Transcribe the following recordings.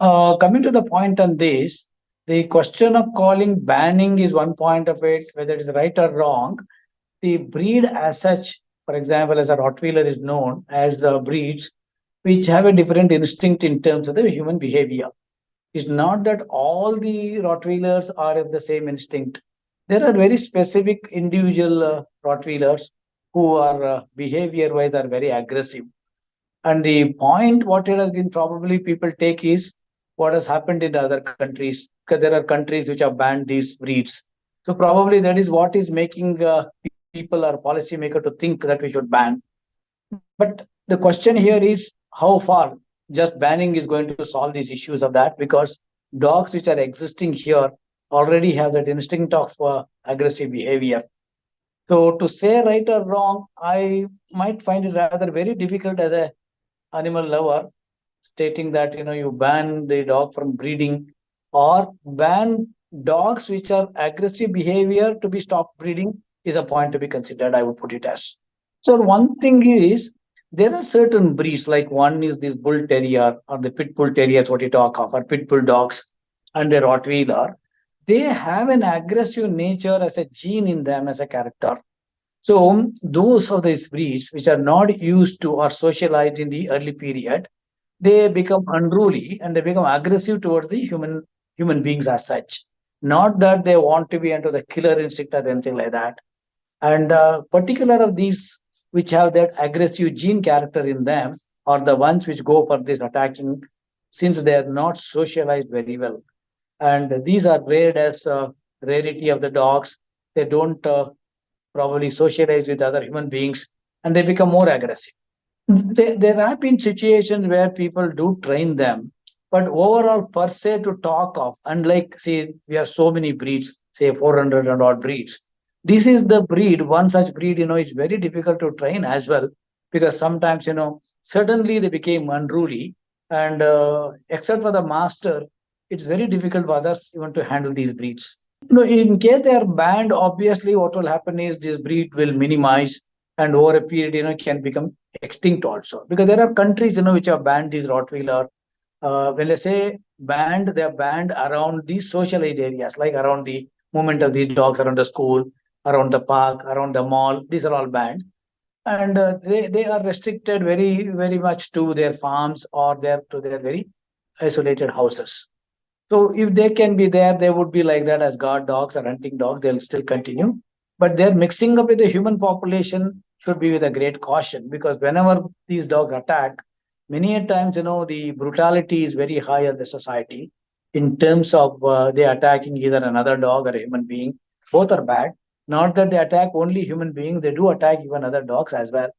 Coming to the point on this, the question of calling banning is one point of it, whether it is right or wrong. The breed as such, for example, as a Rottweiler is known as the breeds which have a different instinct in terms of the human behavior. It's not that all the Rottweilers are of the same instinct. There are very specific individual Rottweilers who are behavior wise are very aggressive. And the point what it has been probably people take is what has happened in the other countries, because there are countries which have banned these breeds. So probably that is what is making people or policymaker to think that we should ban. But the question here is how far just banning is going to solve these issues of that, because dogs which are existing here already have that instinct of aggressive behavior. So to say right or wrong, I might find it rather very difficult as a animal lover, stating that you ban the dog from breeding or ban dogs which are aggressive behavior to be stopped breeding is a point to be considered. I would put it as. So one thing is there are certain breeds, like one is this bull terrier or the pit bull terriers, what you talk of, or pit bull dogs and the Rottweiler. They have an aggressive nature as a gene in them as a character. So those of these breeds which are not used to or socialized in the early period, they become unruly and they become aggressive towards the human beings as such. Not that they want to be under the killer instinct or anything like that. And particular of these which have that aggressive gene character in them are the ones which go for this attacking, since they are not socialized very well. And these are rared as rarity of the dogs. They don't probably socialize with other human beings and they become more aggressive. There have been situations where people do train them, but overall, per se, to talk of, unlike, say, we have so many breeds, say 400 and odd breeds. This is the breed, one such breed, is very difficult to train as well, because sometimes, suddenly they became unruly, and except for the master, it's very difficult for others even to handle these breeds. No, in case they are banned, obviously what will happen is this breed will minimize and over a period, can become extinct also. Because there are countries, which have banned these Rottweiler. When they say banned, they are banned around the socialized areas, like around the movement of these dogs around the school, around the park, around the mall. These are all banned. And they are restricted very, very much to their farms or to their very isolated houses. So if they can be there, they would be like that as guard dogs or hunting dogs. They'll still continue, but their mixing up with the human population should be with a great caution, because whenever these dogs attack, many a times the brutality is very high in the society in terms of they attacking either another dog or a human being. Both are bad. Not that they attack only human beings; they do attack even other dogs as well.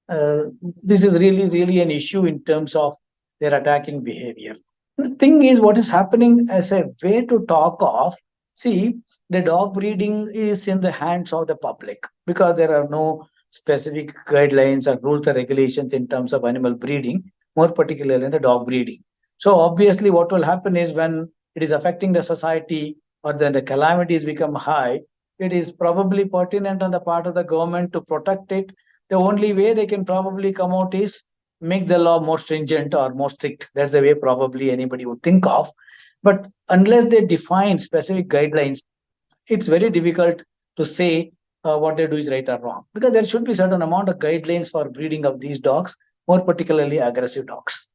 Uh, this is really, really an issue in terms of their attacking behavior. The thing is, what is happening as a way to talk of, see, the dog breeding is in the hands of the public, because there are no specific guidelines or rules or regulations in terms of animal breeding, more particularly in the dog breeding. So obviously, what will happen is when it is affecting the society or then the calamities become high, it is probably pertinent on the part of the government to protect it. The only way they can probably come out is make the law more stringent or more strict. That's the way probably anybody would think of. But unless they define specific guidelines, it's very difficult to say what they do is right or wrong, because there should be certain amount of guidelines for breeding of these dogs, more particularly aggressive dogs.